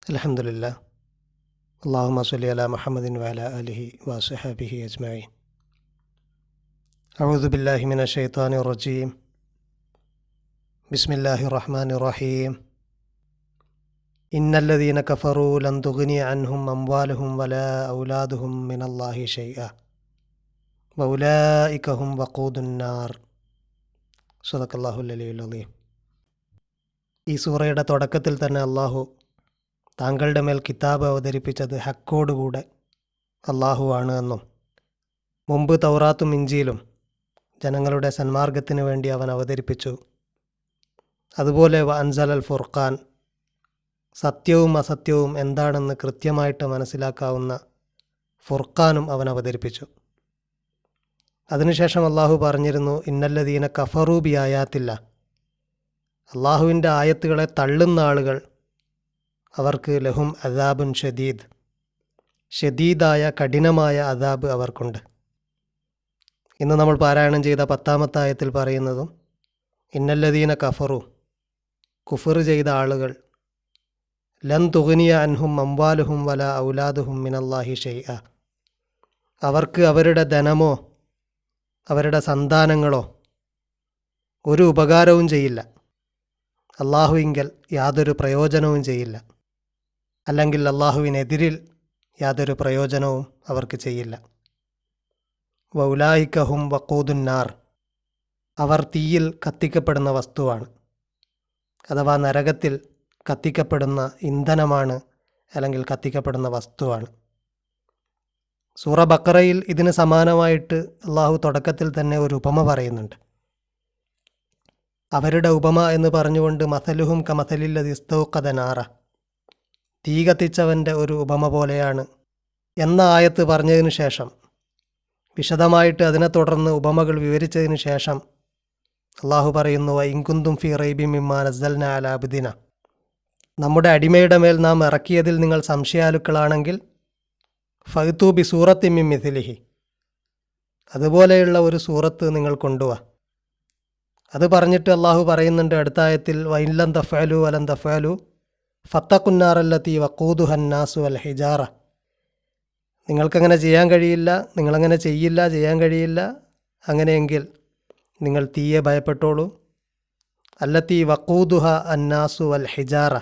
അൽഹംദുലില്ലാ. അല്ലാഹുമ്മ സ്വല്ലി അലാ മുഹമ്മദിൻ വഅലാ ആലിഹി വസ്വഹ്ബിഹി അജ്മഈൻ. അഊദു ബില്ലാഹി മിനശ് ശൈത്വാനിർ റജീം. ബിസ്മില്ലാഹിർ റഹ്മാനിർ റഹീം. ഇന്നല്ലദീന കഫറൂ ലൻ തുഗ്നിയ അൻഹും അംവാലുഹും വലാ ഔലാദുഹും മിനല്ലാഹി ശൈഅ വഉലൈക ഹും വഖൂദുന്നാർ. സദഖല്ലാഹുൽ അലിയ്യുൽ അദീം. ഈ സൂറയുടെ തുടക്കത്തിൽ തന്നെ അള്ളാഹു താങ്കളുടെ മേൽ കിതാബ് അവതരിപ്പിച്ചത് ഹക്കോടുകൂടെ അള്ളാഹുവാണ് എന്നും മുമ്പ് തൗറാത്തും ഇഞ്ചീലും ജനങ്ങളുടെ സന്മാർഗത്തിന് വേണ്ടി അവൻ അവതരിപ്പിച്ചു, അതുപോലെ അൻസൽ അൽ ഫുർഖാൻ, സത്യവും അസത്യവും എന്താണെന്ന് കൃത്യമായിട്ട് മനസ്സിലാക്കാവുന്ന ഫുർഖാനും അവൻ അവതരിപ്പിച്ചു. അതിനുശേഷം അള്ളാഹു പറഞ്ഞിരുന്നു, ഇന്നല്ലദീന കഫറൂ ബി ആയാത്തില്ല, അള്ളാഹുവിൻ്റെ ആയത്തുകളെ തള്ളുന്ന ആളുകൾ അവർക്ക് ലഹും അദാബുൻ ഷദീദ്, ഷദീദായ കഠിനമായ അദാബ് അവർക്കുണ്ട്. ഇന്ന് നമ്മൾ പാരായണം ചെയ്ത 10ാമത്തെ ആയത്തിൽ പറയുന്നതും ഇന്നല്ലദീന കഫറു, കുഫർ ചെയ്ത ആളുകൾ, ലൻ തുഗ്നിയ അൻഹും അംവാലുഹും വല ഔലാദുഹും മിനല്ലാഹി ഷൈഅ, അവർക്ക് അവരുടെ ധനമോ അവരുടെ സന്താനങ്ങളോ ഒരു ഉപകാരവും ചെയ്യില്ല, അള്ളാഹുവിങ്കൽ യാതൊരു പ്രയോജനവും ചെയ്യില്ല, അല്ലെങ്കിൽ അള്ളാഹുവിനെതിരിൽ യാതൊരു പ്രയോജനവും അവർക്ക് ചെയ്യില്ല. വൗലായിക ഹും വഖൂദുന്നാർ, അവർ തീയിൽ കത്തിക്കപ്പെടുന്ന വസ്തുവാണ്, അഥവാ നരകത്തിൽ കത്തിക്കപ്പെടുന്ന ഇന്ധനമാണ്, അല്ലെങ്കിൽ കത്തിക്കപ്പെടുന്ന വസ്തുവാണ്. സൂറ ബഖറയിൽ ഇതിന് സമാനമായിട്ട് അള്ളാഹു തുടക്കത്തിൽ തന്നെ ഒരു ഉപമ പറയുന്നുണ്ട്. അവരുടെ ഉപമ എന്ന് പറഞ്ഞുകൊണ്ട് മസലുഹും കമസലില്ലദി ഇസ്തൗഖദ നാറ, തീ കത്തിച്ചവൻ്റെ ഒരു ഉപമ പോലെയാണ് എന്ന ആയത്ത് പറഞ്ഞതിന് ശേഷം, വിശദമായിട്ട് അതിനെ തുടർന്ന് ഉപമകൾ വിവരിച്ചതിന് ശേഷം അള്ളാഹു പറയുന്നു, ഇൻകുന്തും ഫി റൈബി മിമ്മാ നസ്സൽനാ അലാ അബ്ദിന, നമ്മുടെ അടിമയുടെ മേൽ നാം ഇറക്കിയതിൽ നിങ്ങൾ സംശയാലുക്കളാണെങ്കിൽ ഫഅ്തു ബി സൂറത്തി മിൻ മിസ്ലിഹി, അതുപോലെയുള്ള ഒരു സൂറത്ത് നിങ്ങൾ കൊണ്ടുവാ. അത് പറഞ്ഞിട്ട് അള്ളാഹു പറയുന്നുണ്ട് അടുത്ത ആയത്തിൽ, വഇല്ലം തഫഅലു വലൻ തഫഅലു ഫത്തഖുന്നാറല്ലത്തി വഖൂദുഹന്നാസു വൽ ഹിജാറ, നിങ്ങൾക്കങ്ങനെ ചെയ്യാൻ കഴിയില്ല, നിങ്ങളങ്ങനെ ചെയ്യില്ല, ചെയ്യാൻ കഴിയില്ല, അങ്ങനെയെങ്കിൽ നിങ്ങൾ തീയെ ഭയപ്പെട്ടോളൂ. അല്ലത്തി വഖൂദുഹ അന്നാസു വൽ ഹിജാറ,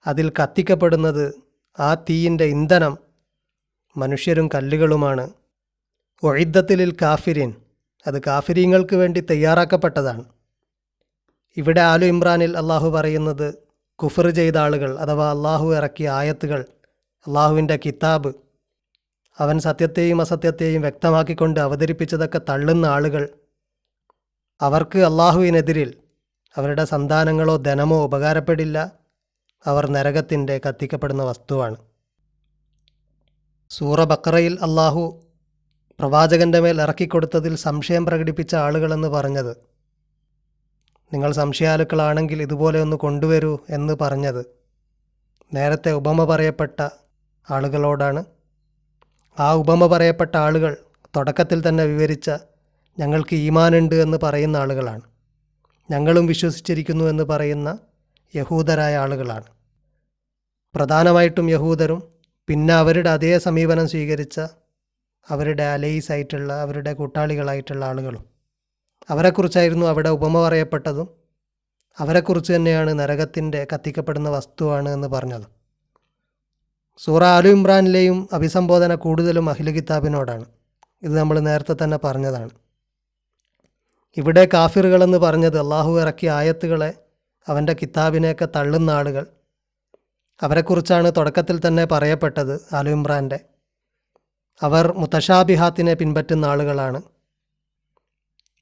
അതിൽ കത്തിക്കപ്പെടുന്നത്, ആ തീയിൻ്റെ ഇന്ധനം മനുഷ്യരും കല്ലുകളുമാണ്. ഉഇദ്ദത്തുലിൽ കാഫിരീൻ, അത് കാഫിരീങ്ങൾക്ക് വേണ്ടി തയ്യാറാക്കപ്പെട്ടതാണ്. ഇവിടെ ആലു ഇമ്രാനിൽ അള്ളാഹു പറയുന്നത്, കുഫർ ചെയ്ത ആളുകൾ, അഥവാ അള്ളാഹു ഇറക്കിയ ആയത്തുകൾ, അള്ളാഹുവിൻ്റെ കിതാബ്, അവൻ സത്യത്തെയും അസത്യത്തെയും വ്യക്തമാക്കിക്കൊണ്ട് അവതരിപ്പിച്ചതൊക്കെ തള്ളുന്ന ആളുകൾ, അവർക്ക് അള്ളാഹുവിനെതിരിൽ അവരുടെ സന്താനങ്ങളോ ധനമോ ഉപകാരപ്പെടില്ല, അവർ നരകത്തിൻ്റെ കത്തിക്കപ്പെടുന്ന വസ്തുവാണ്. സൂറ ബഖറയിൽ അള്ളാഹു പ്രവാചകൻ്റെ മേൽ ഇറക്കിക്കൊടുത്തതിൽ സംശയം പ്രകടിപ്പിച്ച ആളുകളെന്ന് പറഞ്ഞത്, നിങ്ങൾ സംശയാലുക്കളാണെങ്കിൽ ഇതുപോലെ ഒന്ന് കൊണ്ടുവരൂ എന്ന് പറഞ്ഞത് നേരത്തെ ഉപമ പറയപ്പെട്ട ആളുകളോടാണ്. ആ ഉപമ പറയപ്പെട്ട ആളുകൾ തുടക്കത്തിൽ തന്നെ വിവരിച്ച ഞങ്ങൾക്ക് ഈമാനുണ്ട് എന്ന് പറയുന്ന ആളുകളാണ്, ഞങ്ങളും വിശ്വസിച്ചിരിക്കുന്നു എന്ന് പറയുന്ന യഹൂദരായ ആളുകളാണ്. പ്രധാനമായിട്ടും യഹൂദരും പിന്നെ അവരുടെ അതേ സമീപനം സ്വീകരിച്ച അവരുടെ അലൈസായിട്ടുള്ള, അവരുടെ കൂട്ടാളികളായിട്ടുള്ള ആളുകളും, അവരെക്കുറിച്ചായിരുന്നു അവിടെ ഉപമ പറയപ്പെട്ടതും അവരെക്കുറിച്ച് തന്നെയാണ് നരകത്തിൻ്റെ കത്തിക്കപ്പെടുന്ന വസ്തുവാണ് എന്ന് പറഞ്ഞത്. സൂറ ആലു ഇമ്രാനിലെയും അഭിസംബോധന കൂടുതലും അഹ്ലു കിതാബിനോടാണ്. ഇത് നമ്മൾ നേരത്തെ തന്നെ പറഞ്ഞതാണ്. ഇവിടെ കാഫിറുകളെന്ന് പറഞ്ഞത് അള്ളാഹു ഇറക്കിയ ആയത്തുകളെ, അവൻ്റെ കിതാബിനെയൊക്കെ തള്ളുന്ന ആളുകൾ, അവരെക്കുറിച്ചാണ് തുടക്കത്തിൽ തന്നെ പറയപ്പെട്ടത് ആലു ഇമ്രാൻ്റെ. അവർ മുത്തശാബിഹാത്തിനെ പിൻപറ്റുന്ന ആളുകളാണ്.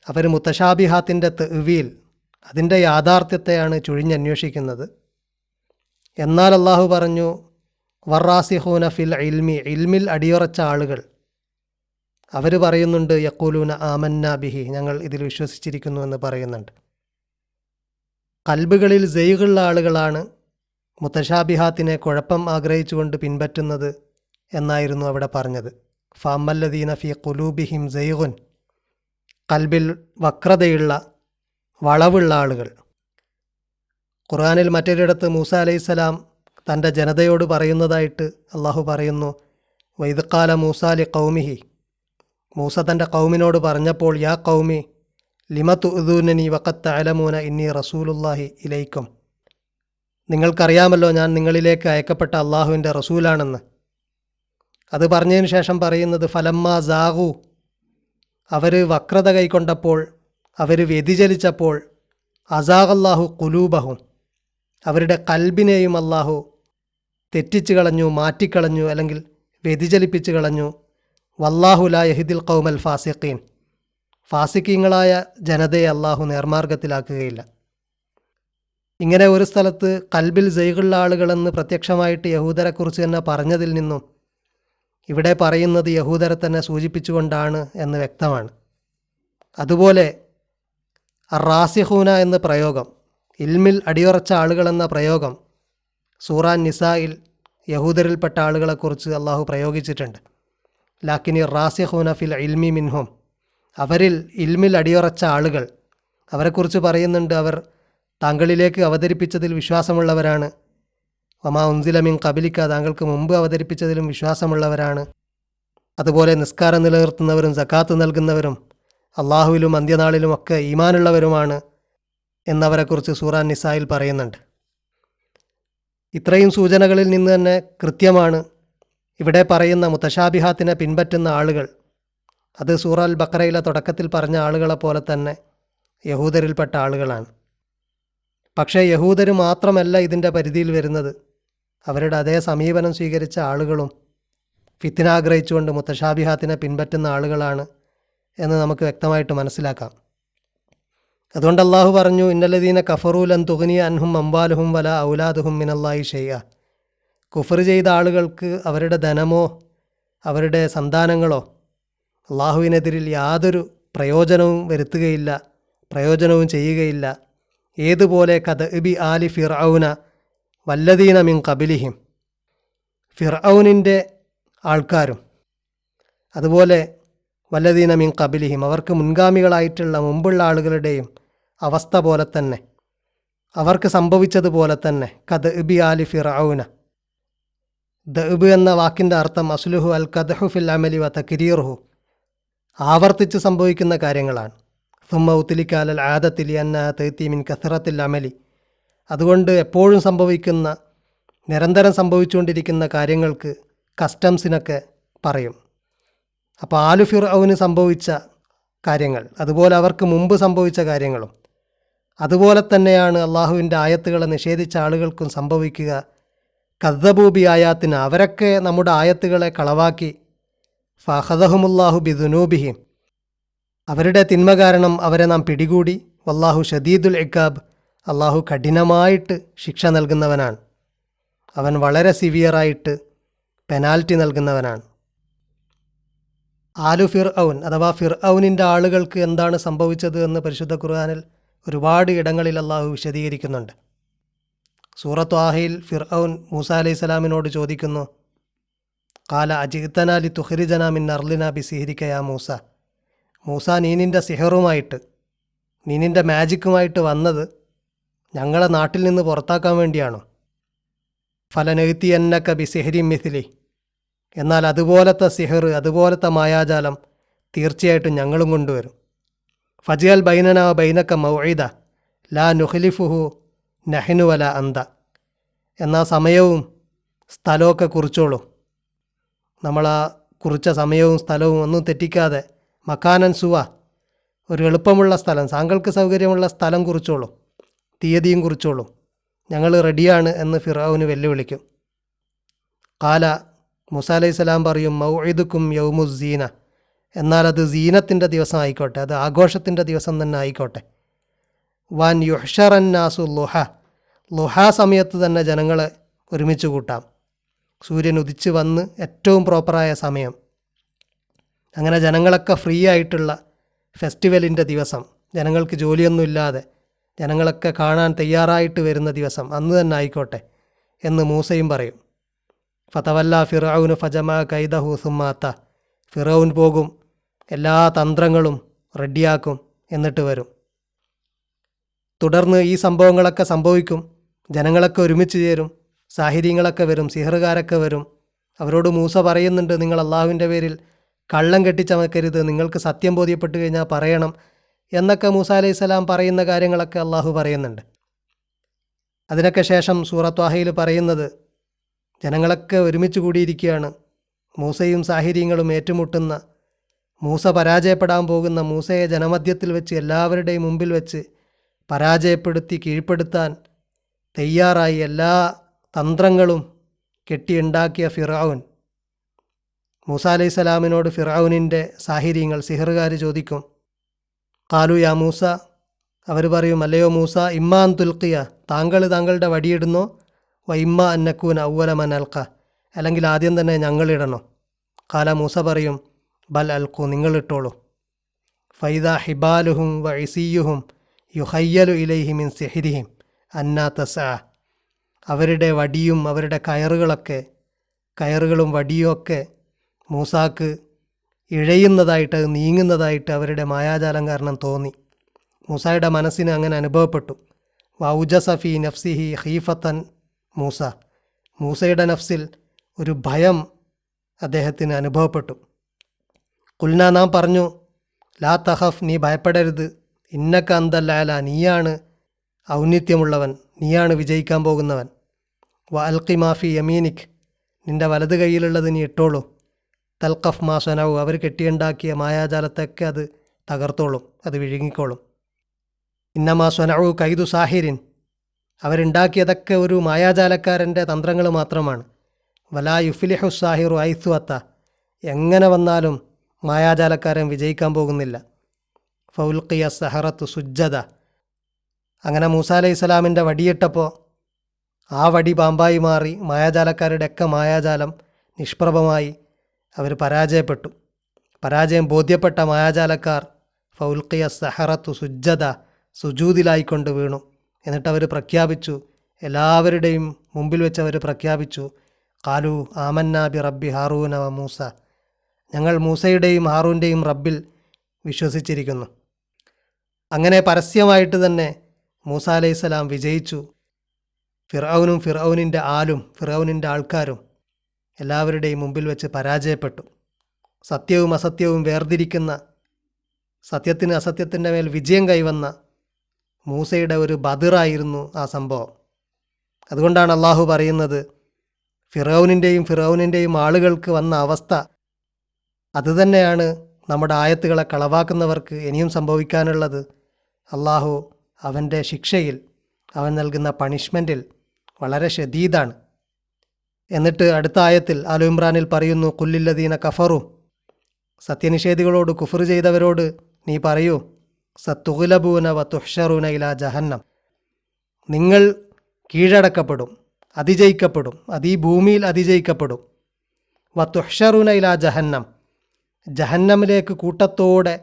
അവർ മുത്തശാബിഹാത്തിൻ്റെ തഅ്വീൽ, അതിൻ്റെ യാഥാർത്ഥ്യത്തെയാണ് ചുഴിഞ്ഞന്വേഷിക്കുന്നത്. എന്നാൽ അള്ളാഹു പറഞ്ഞു, വറാസിഖൂന ഫിൽ ഇൽമി, ഇൽമിൽ അടിയുറച്ച ആളുകൾ, അവർ പറയുന്നുണ്ട്, യഖൂലൂന ആമന്നാ ബിഹി, ഞങ്ങൾ ഇതിൽ വിശ്വസിച്ചിരിക്കുന്നു എന്ന് പറയുന്നുണ്ട്. ഖൽബുകളിൽ സൈഗുള്ള ആളുകളാണ് മുത്തശാബിഹാത്തിനെ കുഴപ്പം ആഗ്രഹിച്ചുകൊണ്ട് പിൻപറ്റുന്നത് എന്നായിരുന്നു അവിടെ പറഞ്ഞത്. ഫഅമ്മല്ലദീന ഫി ഖുലൂബിഹിം സൈഗുൻ, ഖൽബിൽ വക്രതയുള്ള, വളവുള്ള ആളുകൾ. ഖുർആനിൽ മറ്റൊരിടത്ത് മൂസ അലൈഹിസ്സലാം തൻ്റെ ജനതയോട് പറയുന്നതായിട്ട് അള്ളാഹു പറയുന്നു, വൈദ്കാല മൂസാലി കൗമിഹി, മൂസ തൻ്റെ കൗമിനോട് പറഞ്ഞപ്പോൾ, യാ കൗമി ലിമ തുഅ്ദൂനനി വഖത്ത് അലമൂന ഇന്നി റസൂലുല്ലാഹി ഇലൈക്കും, നിങ്ങൾക്കറിയാമല്ലോ ഞാൻ നിങ്ങളിലേക്ക് അയക്കപ്പെട്ട അള്ളാഹുവിൻ്റെ റസൂലാണെന്ന്. അത് പറഞ്ഞതിന് ശേഷം പറയുന്നത്, ഫലമ്മ സാഗു, അവർ വക്രത കൈക്കൊണ്ടപ്പോൾ, അവർ വ്യതിചലിച്ചപ്പോൾ, അസാഖല്ലാഹു കുലൂബഹും, അവരുടെ കൽബിനെയും അള്ളാഹു തെറ്റിച്ച് കളഞ്ഞു, മാറ്റിക്കളഞ്ഞു, അല്ലെങ്കിൽ വ്യതിചലിപ്പിച്ച് കളഞ്ഞു. വല്ലാഹു ലാ യഹിദിൽ ഖൗമൽ ഫാസിഖീൻ, ഫാസിഖീങ്ങളായ ജനതയെ അള്ളാഹു നേർമാർഗത്തിലാക്കുകയില്ല. ഇങ്ങനെ ഒരു സ്ഥലത്ത് കൽബിൽ സൈഗുള്ള ആളുകളെന്ന് പ്രത്യക്ഷമായിട്ട് യഹൂദരെക്കുറിച്ച് തന്നെ പറഞ്ഞതിൽ നിന്നും ഇവിടെ പറയുന്നത് യഹൂദരെ തന്നെ സൂചിപ്പിച്ചുകൊണ്ടാണ് എന്ന് വ്യക്തമാണ്. അതുപോലെ അറാസിഖൂന എന്ന പ്രയോഗം, ഇൽമിൽ അടിയുറച്ച ആളുകളെന്ന പ്രയോഗം സൂറ നിസായിൽ യഹൂദരിൽപ്പെട്ട ആളുകളെക്കുറിച്ച് അള്ളാഹു പ്രയോഗിച്ചിട്ടുണ്ട്. ലാക്കിനി റാസിഖൂന ഫിൽ ഇൽമി മിൻഹും, അവരിൽ ഇൽമിൽ അടിയുറച്ച ആളുകൾ, അവരെക്കുറിച്ച് പറയുന്നുണ്ട്, അവർ താങ്കളിലേക്ക് അവതരിപ്പിച്ചതിൽ വിശ്വാസമുള്ളവരാണ്. വമാ ഉൻസില മിൻ ഖബലിക, താങ്കൾക്ക് മുമ്പ് അവതരിപ്പിച്ചതിലും വിശ്വാസമുള്ളവരാണ്. അതുപോലെ നിസ്കാരം നിലനിർത്തുന്നവരും സക്കാത്ത് നൽകുന്നവരും അള്ളാഹുവിലും അന്ത്യനാളിലുമൊക്കെ ഈമാനുള്ളവരുമാണ് എന്നവരെക്കുറിച്ച് സൂറ നിസായിൽ പറയുന്നുണ്ട്. ഇത്രയും സൂചനകളിൽ നിന്ന് തന്നെ കൃത്യമാണ് ഇവിടെ പറയുന്ന മുത്തശാബിഹാത്തിനെ പിൻപറ്റുന്ന ആളുകൾ, അത് സൂറ അൽ ബഖറയിലെ തുടക്കത്തിൽ പറഞ്ഞ ആളുകളെ പോലെ തന്നെ യഹൂദരിൽപ്പെട്ട ആളുകളാണ്. പക്ഷേ യഹൂദർ മാത്രമല്ല ഇതിൻ്റെ പരിധിയിൽ വരുന്നത്. അവരുടെ അതേ സമീപനം സ്വീകരിച്ച ആളുകളും ഫിത്ന ആഗ്രഹിച്ചുകൊണ്ട് മുത്തശാബിഹാത്തിനെ പിൻപറ്റുന്ന ആളുകളാണ് എന്ന് നമുക്ക് വ്യക്തമായിട്ട് മനസ്സിലാക്കാം. അതുകൊണ്ട് അള്ളാഹു പറഞ്ഞു, ഇന്നല്ലദീന കഫറൂ ലൻ തുഗ്നിയ അൻഹും അംവാലുഹും വല ഔലാദുഹും മിനല്ലാഹി ഷൈഅ, കുഫർ ചെയ്ത ആളുകൾക്ക് അവരുടെ ധനമോ അവരുടെ സന്താനങ്ങളോ അള്ളാഹുവിനെതിരിൽ യാതൊരു പ്രയോജനവും വരുത്തുകയില്ല, പ്രയോജനവും ചെയ്യുകയില്ല. ഏതുപോലെ കദഇബി ആലി ഫിർഔന വല്ലദീന മിൻ ഖബിലിഹിം, ഫിർഔനിൻ്റെ ആൾക്കാരും അതുപോലെ വല്ലദീന മിൻ ഖബിലിഹിം, അവർക്ക് മുൻഗാമികളായിട്ടുള്ള മുമ്പുള്ള ആളുകളുടെയും അവസ്ഥ പോലെ തന്നെ, അവർക്ക് സംഭവിച്ചതുപോലെ തന്നെ. കദഇബി ആലി ഫിർഔന, ദഅബ് എന്ന വാക്കിൻ്റെ അർത്ഥം അസ്ലുഹു അൽ കദ്ഹു ഫിൽ അമലി വ തക്രീറുഹു, ആവർത്തിച്ച് സംഭവിക്കുന്ന കാര്യങ്ങളാണ്. സുമ്മ ഉത്ലിക അലൽ ആദത്തി ലിഅന്നഹ തഅതി മിൻ കസ്റത്തിൽ അമലി, അതുകൊണ്ട് എപ്പോഴും സംഭവിക്കുന്ന, നിരന്തരം സംഭവിച്ചുകൊണ്ടിരിക്കുന്ന കാര്യങ്ങൾക്ക് കസ്റ്റംസിനൊക്കെ പറയും. അപ്പോൾ ആലു ഫിർഔന് സംഭവിച്ച കാര്യങ്ങൾ, അതുപോലെ അവർക്ക് മുമ്പ് സംഭവിച്ച കാര്യങ്ങളും അതുപോലെ തന്നെയാണ് അള്ളാഹുവിൻ്റെ ആയത്തുകളെ നിഷേധിച്ച ആളുകൾക്കും സംഭവിക്കുക. കദ്ദബൂബി ആയാത്തിന്, അവരൊക്കെ നമ്മുടെ ആയത്തുകളെ കളവാക്കി. ഫഅഖദഹുമുല്ലാഹു ബിദുനൂബിഹിം, അവരുടെ തിന്മ കാരണം അവരെ നാം പിടികൂടി. വല്ലാഹു ഷദീദുൽ ഇഖാബ്, അള്ളാഹു കഠിനമായിട്ട് ശിക്ഷ നൽകുന്നവനാണ്. അവൻ വളരെ സിവിയറായിട്ട് പെനാൽറ്റി നൽകുന്നവനാണ്. ആലു ഫിർഔൻ അഥവാ ഫിർഔനിൻ്റെ ആളുകൾക്ക് എന്താണ് സംഭവിച്ചത് എന്ന് പരിശുദ്ധ ഖുർആനിൽ ഒരുപാട് ഇടങ്ങളിൽ അള്ളാഹു വിശദീകരിക്കുന്നുണ്ട്. സൂറത്ത് ആഹയിൽ ഫിർഔൻ മൂസ അലൈഹിസ്സലാമിനോട് ചോദിക്കുന്നു, ഖാല അജിഅ്തനാ ലിതുഖ്രിജനാ മിൻ അർളിനാ ബിസിഹ്രിക യാ മൂസ, മൂസ നീ നിൻ്റെ സിഹറുമായിട്ട്, നീ നിൻ്റെ മാജിക്കുമായിട്ട് വന്നത് ഞങ്ങളെ നാട്ടിൽ നിന്ന് പുറത്താക്കാൻ വേണ്ടിയാണോ? ഫലനഹ്തിയന്നക ബിസിഹ്രി മിഥ്ലി, എന്നാൽ അതുപോലത്തെ സിഹർ, അതുപോലത്തെ മായാജാലം തീർച്ചയായിട്ടും ഞങ്ങളും കൊണ്ടുവരും. ഫജിഅൽ ബൈനനാ ബൈനക മൗഇദ ലാ നുഖ്ലിഫുഹു നഹ്നു വല അന്ത, എന്നാൽ സമയവും സ്ഥലമൊക്കെ കുറിച്ചോളൂ. നമ്മളാ കുറിച്ച സമയവും സ്ഥലവും ഒന്നും തെറ്റിക്കാതെ, മക്കാനൻ സുവ, ഒരു എളുപ്പമുള്ള സ്ഥലം, താങ്കൾക്ക് സൗകര്യമുള്ള സ്ഥലം കുറിച്ചോളൂ, തീയതിയും കുറിച്ചോളൂ, ഞങ്ങൾ റെഡിയാണ് എന്ന് ഫിർഔന് വെല്ലുവിളിക്കും. ഖാല, മൂസ അലൈഹിസ്സലാം പറയും, മൗഇദുക്കും യൗമുസ്സീന, എന്നാൽ അത് സീനത്തിൻ്റെ ദിവസം ആയിക്കോട്ടെ, അത് ആഘോഷത്തിൻ്റെ ദിവസം തന്നെ ആയിക്കോട്ടെ. വാൻ യുഹ്ഷറന്നാസു ലുഹ, ലുഹാ സമയത്ത് തന്നെ ജനങ്ങളെ ഒരുമിച്ച് കൂട്ടാം, സൂര്യൻ ഉദിച്ച് വന്ന് ഏറ്റവും പ്രോപ്പറായ സമയം. അങ്ങനെ ജനങ്ങളൊക്കെ ഫ്രീ ആയിട്ടുള്ള ഫെസ്റ്റിവലിൻ്റെ ദിവസം, ജനങ്ങൾക്ക് ജോലിയൊന്നുമില്ലാതെ ജനങ്ങളൊക്കെ കാണാൻ തയ്യാറായിട്ട് വരുന്ന ദിവസം, അന്ന് തന്നെ ആയിക്കോട്ടെ എന്ന് മൂസയും പറയും. ഫതവല്ല ഫിർഔന് ഫജമഅ കൈദഹു സുമ്മ അത, ഫിർഔൻ പോകും, എല്ലാ തന്ത്രങ്ങളും റെഡിയാക്കും, എന്നിട്ട് വരും. തുടർന്ന് ഈ സംഭവങ്ങളൊക്കെ സംഭവിക്കും, ജനങ്ങളൊക്കെ ഒരുമിച്ച് ചേരും, സാഹിര്യങ്ങളൊക്കെ വരും, സിഹറുകാരൊക്കെ വരും. അവരോട് മൂസ പറയുന്നുണ്ട്, നിങ്ങൾ അള്ളാഹുവിൻ്റെ പേരിൽ കള്ളം കെട്ടിച്ചമക്കരുത്, നിങ്ങൾക്ക് സത്യം ബോധ്യപ്പെട്ട് കഴിഞ്ഞാൽ പറയണം എന്നൊക്കെ മൂസ അലൈഹിസ്സലാം പറയുന്ന കാര്യങ്ങളൊക്കെ അള്ളാഹു പറയുന്നുണ്ട്. അതിനൊക്കെ ശേഷം സൂറത്ത് ത്വാഹയിൽ പറയുന്നത്, ജനങ്ങളൊക്കെ ഒരുമിച്ച് കൂടിയിരിക്കുകയാണ്, മൂസയും സാഹിര്യങ്ങളും ഏറ്റുമുട്ടുന്ന, മൂസ പരാജയപ്പെടാൻ പോകുന്ന മൂസയെ ജനമധ്യത്തിൽ വെച്ച് എല്ലാവരുടെയും മുമ്പിൽ വെച്ച് പരാജയപ്പെടുത്തി കീഴ്പ്പെടുത്താൻ തയ്യാറായി എല്ലാ തന്ത്രങ്ങളും കെട്ടിയുണ്ടാക്കിയ ഫിർഔൻ. മൂസ അലൈഹിസ്സലാമിനോട് ഫിർഔനിൻ്റെ സാഹിര്യങ്ങൾ, സിഹറുകാർ ചോദിക്കും, ഖാലു യാ മൂസ, അവർ പറയും, അല്ലയോ മൂസ, ഇമ്മാൻ തുൽക്കിയ, താങ്കളുടെ വടിയിടുന്നോ, വ ഇമ്മ അന്നക്കൂൻ ഔവല മൻ അൽക്ക, അല്ലെങ്കിൽ ആദ്യം തന്നെ ഞങ്ങളിടണോ? ഖാല, മൂസ പറയും, ബൽ അൽക്കു, നിങ്ങളിട്ടോളൂ. ഫൈദ ഹിബാലുഹും വ ഇസിയുഹും യുഹയ്യലു ഇലൈഹി മിൻ സിഹ്രിഹിം അന്നാ തസ്അ. അവരുടെ വടിയും അവരുടെ കയറുകളും വടിയും ഒക്കെ മൂസാക്ക് ഇഴയുന്നതായിട്ട്, നീങ്ങുന്നതായിട്ട് അവരുടെ മായാജാലം കാരണം തോന്നി. മൂസായുടെ മനസ്സിന് അങ്ങനെ അനുഭവപ്പെട്ടു. വൗജസഫി നഫ്സിഹി ഖീഫത്തൻ മൂസ, മൂസയുടെ നഫ്സിൽ ഒരു ഭയം അദ്ദേഹത്തിന് അനുഭവപ്പെട്ടു. കുൽന, നാം പറഞ്ഞു, ലാ തഹഫ്, നീ ഭയപ്പെടരുത്, ഇന്നക അന്തല്ലാല, നീയാണ് ഔന്നിത്യമുള്ളവൻ, നീയാണ് വിജയിക്കാൻ പോകുന്നവൻ. വ അൽഖി മാഫി യമീനിക്, നിൻ്റെ വലത് കൈയിലുള്ളത് നീ ഇട്ടോളൂ. തൽഖഫ് മാ സനഉ, അവർ കെട്ടിയുണ്ടാക്കിയ മായാജാലത്തൊക്കെ അത് തകർത്തോളും, അത് വിഴുങ്ങിക്കോളും. ഇന്നമാ സനഉ കൈദു സാഹിരിൻ, അവരുണ്ടാക്കിയതൊക്കെ ഒരു മായാജാലക്കാരൻ്റെ തന്ത്രങ്ങൾ മാത്രമാണ്. വലാ യുഫ്ലിഹു സാഹിറു ഐത്തു അത്ത, എങ്ങനെ വന്നാലും മായാജാലക്കാരൻ വിജയിക്കാൻ പോകുന്നില്ല. ഫൗൽഖിയ സഹറത്തു സുജ്ജദ, അങ്ങനെ മൂസ അലൈഹിസ്സലാമിൻ്റെ വടിയിട്ടപ്പോൾ ആ വടി പാമ്പായി മാറി, മായാജാലക്കാരുടെയൊക്കെ മായാജാലം നിഷ്പ്രഭമായി, അവർ പരാജയപ്പെട്ടു. പരാജയം ബോധ്യപ്പെട്ട മായാജാലക്കാർ ഫൗൽഖിയ സഹറത്തു സുജ്ജദ, സുജൂദിലായിക്കൊണ്ട് വീണു. എന്നിട്ടവർ പ്രഖ്യാപിച്ചു, എല്ലാവരുടെയും മുമ്പിൽ വെച്ച് അവർ പ്രഖ്യാപിച്ചു, ഖാലു ആമന്നാ ബി റബ്ബി ഹാറൂന വ മൂസ, ഞങ്ങൾ മൂസയുടെയും ഹാറൂൻ്റെയും റബ്ബിൽ വിശ്വസിച്ചിരിക്കുന്നു. അങ്ങനെ പരസ്യമായിട്ട് തന്നെ മൂസ അലൈഹിസ്സലാം വിജയിച്ചു. ഫിർഔനും ഫിർഔനിൻ്റെ ആലും ഫിർഔനിൻ്റെ ആൾക്കാരും എല്ലാവരുടെയും മുമ്പിൽ വെച്ച് പരാജയപ്പെട്ടു. സത്യവും അസത്യവും വേർതിരിക്കുന്ന, സത്യത്തിന് അസത്യത്തിൻ്റെ മേൽ വിജയം കൈവന്ന മൂസയുടെ ഒരു ബദറായിരുന്നു ആ സംഭവം. അതുകൊണ്ടാണ് അള്ളാഹു പറയുന്നത്, ഫിറൗനിൻ്റെയും ആളുകൾക്ക് വന്ന അവസ്ഥ അതുതന്നെയാണ് നമ്മുടെ ആയത്തുകളെ കളവാക്കുന്നവർക്ക് ഇനിയും സംഭവിക്കാനുള്ളത്. അള്ളാഹു അവൻ്റെ ശിക്ഷയിൽ, അവൻ നൽകുന്ന പണിഷ്മെൻറ്റിൽ വളരെ ഷദീദാണ്. എന്നിട്ട് അടുത്ത ആയത്തിൽ ആലു ഇമ്രാനിൽ പറയുന്നു, കുല്ലില്ലദീന കഫറു, സത്യനിഷേധികളോട്, കുഫർ ചെയ്തവരോട് നീ പറയൂ, സത്തുഗ്ലബൂന വ തുഹ്ശറൂന ഇലാ ജഹന്നം, നിങ്ങൾ കീഴടക്കപ്പെടും, അതിജയിക്കപ്പെടും, ഈ ഭൂമിയിൽ അതിജയിക്കപ്പെടും. വ തുഹ്ശറൂന ഇലാ ജഹന്നം, ജഹന്നമിലേക്ക് കൂട്ടത്തോടെ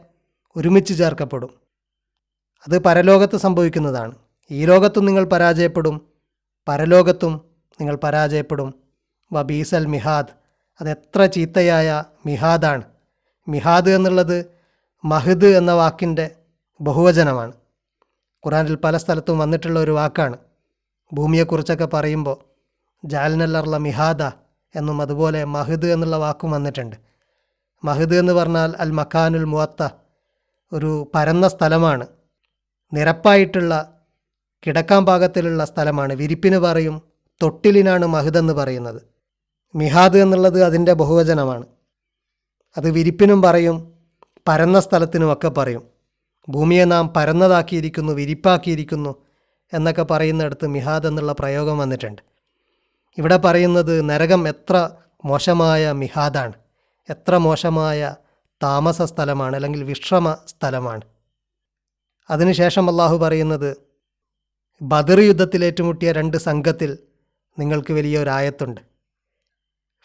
ഒരുമിച്ച് ചേർക്കപ്പെടും. അത് പരലോകത്ത് സംഭവിക്കുന്നതാണ്. ഈ ലോകത്തും നിങ്ങൾ പരാജയപ്പെടും, പരലോകത്തും നിങ്ങൾ പരാജയപ്പെടും. വ ബീസൽ മിഹാദ്, അതെത്ര ചീത്തയായ മിഹാദാണ്. മിഹാദ് എന്നുള്ളത് മഹദ് എന്ന വാക്കിൻ്റെ ബഹുവചനമാണ്. ഖുറാനിൽ പല സ്ഥലത്തും വന്നിട്ടുള്ള ഒരു വാക്കാണ്. ഭൂമിയെക്കുറിച്ചൊക്കെ പറയുമ്പോൾ ജാൽനല്ലർല മിഹാദ എന്നും അതുപോലെ മഹദ് എന്നുള്ള വാക്കും വന്നിട്ടുണ്ട്. മഹദ് എന്ന് പറഞ്ഞാൽ അൽ മക്കാനുൽ മുഅത്ത, ഒരു പരന്ന സ്ഥലമാണ്, നിരപ്പായിട്ടുള്ള കിടക്കാൻ പാകത്തിലുള്ള സ്ഥലമാണ്. വിരിപ്പിന് പറയും, തൊട്ടിലിനാണ് മഹദ് എന്ന് പറയുന്നത്. മിഹാദ് എന്നുള്ളത് അതിൻ്റെ ബഹുവചനമാണ്. അത് വിരിപ്പിനും പറയും, പരന്ന സ്ഥലത്തിനുമൊക്കെ പറയും. ഭൂമിയെ നാം പരന്നതാക്കിയിരിക്കുന്നു, വിരിപ്പാക്കിയിരിക്കുന്നു എന്നൊക്കെ പറയുന്നിടത്ത് മിഹാദ് എന്നുള്ള പ്രയോഗം വന്നിട്ടുണ്ട്. ഇവിടെ പറയുന്നത് നരകം എത്ര മോശമായ മിഹാദാണ്, എത്ര മോശമായ താമസ സ്ഥലമാണ്, അല്ലെങ്കിൽ വിശ്രമ സ്ഥലമാണ്. അതിനുശേഷം അള്ളാഹു പറയുന്നത്, ബദർ യുദ്ധത്തിൽ ഏറ്റുമുട്ടിയ 2 സംഘത്തിൽ നിങ്ങൾക്ക് വലിയൊരായത്തുണ്ട്.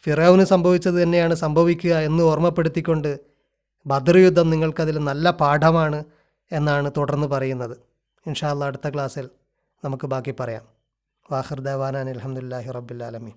ഫിറൗന് സംഭവിച്ചത് തന്നെയാണ് സംഭവിക്കുക എന്ന് ഓർമ്മപ്പെടുത്തിക്കൊണ്ട് ബദർ യുദ്ധം നിങ്ങൾക്കതിൽ നല്ല പാഠമാണ് എന്നാണ് തുടർന്ന് പറയുന്നത്. ഇൻഷാ അല്ലാഹ് അടുത്ത ക്ലാസ്സിൽ നമുക്ക് ബാക്കി പറയാം. വാഖിർ ദഅവാനാ അൽഹംദുലില്ലാഹി റബ്ബിൽ ആലമീൻ.